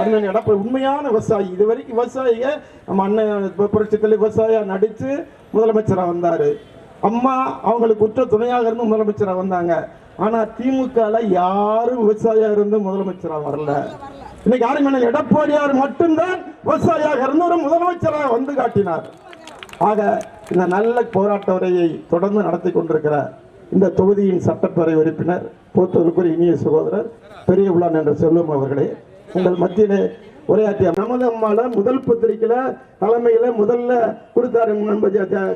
அண்ணன் எடப்பாடி உண்மையான விவசாயி. இது வரைக்கும் விவசாயிக நம்ம அண்ணன் புரட்சித்தில் விவசாயியா நடித்து முதலமைச்சராக வந்தார். அம்மா அவங்களுக்கு உற்ற துணையாக இருந்து முதலமைச்சராக வந்தாங்க. ஆனால் திமுகவில் யாரும் விவசாயியா இருந்து முதலமைச்சராக வரல. இன்னைக்கு யாரும் அண்ணன் எடப்பாடியார் மட்டும்தான் விவசாயியாக இருந்து ஒரு முதலமைச்சராக வந்து காட்டினார். ஆக இந்த நல்ல போராட்ட உரையை தொடர்ந்து நடத்தி கொண்டிருக்கிறார் இந்த தொகுதியின் சட்டப்பேரவை உறுப்பினர் போற்றுதலுக்குரிய இனிய சகோதரர் பெரிய உள்ளான் என்ற செல்வம் அவர்களே, உங்கள் மத்தியிலே உரையாற்றிய நமது அம்மால முதல் பத்திரிகையில தலைமையில முதல்ல கொடுத்தாரு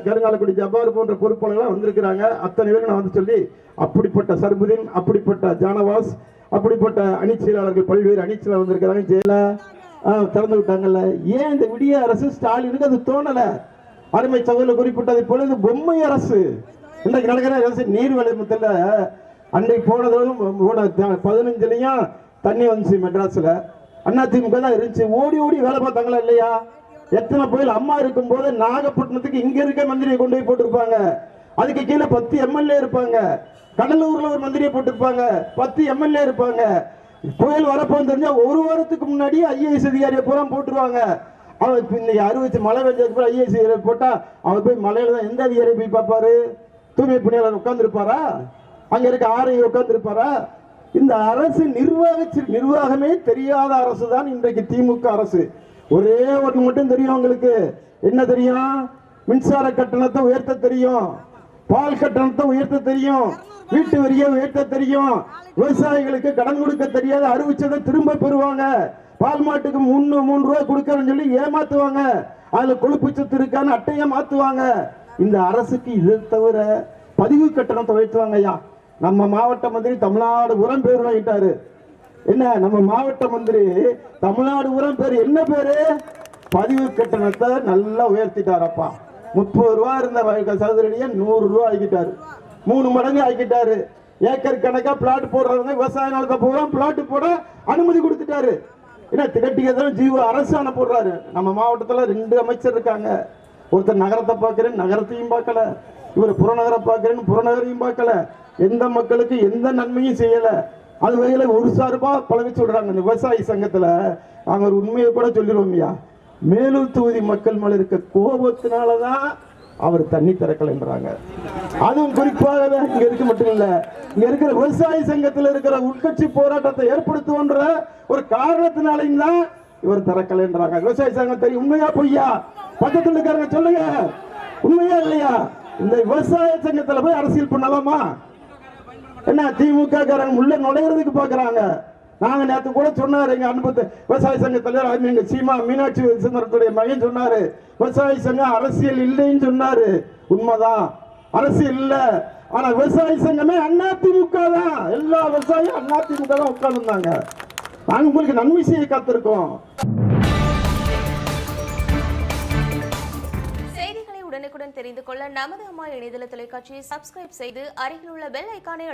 கருங்காலக்குடி ஜப்பார் போன்ற பொறுப்பாளர்கள் வந்திருக்கிறாங்க. அத்தனை பேரும் நான் வந்து சொல்லி அப்படிப்பட்ட சர்புதீன், அப்படிப்பட்ட ஜானவாஸ், அப்படிப்பட்ட அணிச்செயலாளர்கள் பல்வேறு அணிச்செயலாளர் வந்திருக்கிறாங்க. ஜெயலலிதா திறந்து விட்டாங்கல்ல. ஏன் இந்த விடிய அரசு ஸ்டாலினுக்கு அது தோணல? அருமை சகோதரர் குறிப்பிட்டதை போல இது பொம்மை அரசு. இன்றைக்கு நடக்கிற அரசு நீர்வழிமத்தில் அன்றைக்கு போனதும் 15லயும் தண்ணி வந்துச்சு. மெட்ராஸ்ல அதிமுக தான் இருந்துச்சு. ஓடி ஓடி வேலை பார்த்தாங்களா இல்லையா? எத்தனை புயல் அம்மா இருக்கும் போது நாகப்பட்டினத்துக்கு இங்க இருக்க மந்திரியை கொண்டு போய் போட்டிருப்பாங்க. அதுக்கு கீழே 10 எம்எல்ஏ இருப்பாங்க. கடலூர்ல ஒரு மந்திரியை போட்டிருப்பாங்க. 10 எம்எல்ஏ இருப்பாங்க. புயல் வரப்போன்னு தெரிஞ்சா ஒரு வாரத்துக்கு முன்னாடி ஐஏஎஸ் அதிகாரியை பூரா போட்டுருவாங்க. அவர் இன்னைக்கு அறிவிச்சு மழை பெஞ்சதுக்கு ஐஏஎஸ் அதிகாரி போட்டா அவர் போய் மலையில தான் எந்த அதிகாரி போய் பார்ப்பாரு? தூய்மை பணியாளர் உட்கார்ந்து இருப்பாரா? அங்க இருக்க ஆர்ஐ உட்கார்ந்து இருப்பாரா? இந்த அரசு நிர்வாகமே தெரியாத அரசு தான் இன்றைக்கு திமுக அரசு. ஒரே ஒன்று மட்டும் தெரியும் உங்களுக்கு. என்ன தெரியும்? மின்சார கட்டணத்தை உயர்த்த தெரியும், பால் கட்டணத்தை உயர்த்த தெரியும், வீட்டு வரியை உயர்த்த தெரியும், விவசாயிகளுக்கு கடன் கொடுக்க தெரியாது, அறிவிச்சதை திரும்ப பெறுவாங்க. பால் மாட்டுக்கு 3 ரூபாய் கொடுக்கறன்னு சொல்லி ஏமாத்துவாங்க. அதுல கொழுப்பு சத்து இருக்கான்னு அட்டையை மாத்துவாங்க. இந்த அரசுக்கு இதை தவிர பதிவு கட்டணத்தை உயர்த்துவாங்க. ஐயா, நம்ம மாவட்ட மந்திரி தமிழ்நாடு உரம் பேர் வாங்கிட்டாரு. என்ன நம்ம மாவட்ட மந்திரி தமிழ்நாடு உரம் பேர் என்ன பேரு? பதிவு கட்டணத்தை நல்லா உயர்த்திட்டாரப்பா. 30 ரூபா இருந்த சதுரடியை 100 ரூபாய் ஆக்கிட்டாரு. 3 மடங்கு ஆக்கிட்டாரு. ஏக்கர் கணக்கா பிளாட் போடுறவங்க விவசாய நிலத்தை பூரா பிளாட் போட அனுமதி கொடுத்துட்டாரு. என்ன திகட்டியதான் ஜீவ அரசாணை போடுறாரு. நம்ம மாவட்டத்துல 2 அமைச்சர் இருக்காங்க. ஒருத்தர் நகரத்தை பார்க்கிறேன், நகரத்தையும் பார்க்கல. இவர் புறநகரை பார்க்கிறேன், புறநகரையும் பார்க்கல. எந்த மக்களுக்கு எந்த நன்மையும் செய்யல. அது வகையில ஒரு சார்பா பழகி சொல்றாங்க. இந்த விவசாயி சங்கத்துல நாங்க ஒரு உண்மையை கூட சொல்லிடுவோம்யா. மேலூர் தொகுதி மக்கள் மேல இருக்க கோபத்தினாலதான் அவர் தண்ணி திறக்கலைன்றாங்க. அதுவும் குறிப்பாக இங்க இருக்க மட்டும் இல்ல, இங்க இருக்கிற விவசாய சங்கத்தில் இருக்கிற உட்கட்சி போராட்டத்தை ஏற்படுத்துவோன்ற ஒரு காரணத்தினாலையும் தான் இவர் திறக்கலைன்றாங்க. விவசாய சங்கம் தெரியும். உண்மையா பொய்யா? பக்கத்தில் இருக்காங்க சொல்லுங்க, உண்மையா இல்லையா? இந்த விவசாய சங்கத்துல போய் அரசியல் பண்ணலாமா? என்ன திமுக காரங்க உள்ள நுழையிறதுக்கு பாக்குறாங்க. நாங்க நேற்று கூட சொன்னாரு, எங்க அன்பு விவசாய சங்க தலைவர் எங்க சீமா மீனாட்சி சுந்தரத்துடைய மகன் சொன்னாரு, விவசாய சங்கம் அரசியல் இல்லைன்னு சொன்னாரு. உண்மைதான், அரசியல் இல்ல. ஆனா விவசாய சங்கமே அதிமுக தான். எல்லா விவசாயியும் அதிமுக தான் உட்கார்ந்துருந்தாங்க. நாங்க உங்களுக்கு நன்மை செய்ய காத்திருக்கோம். செய்திகளை உடனுக்குடன் தெரிந்து கொள்ள நமது அம்மா இணையதள தொலைக்காட்சியை சப்ஸ்கிரைப் செய்து அருகில் உள்ள பெல் ஐகானை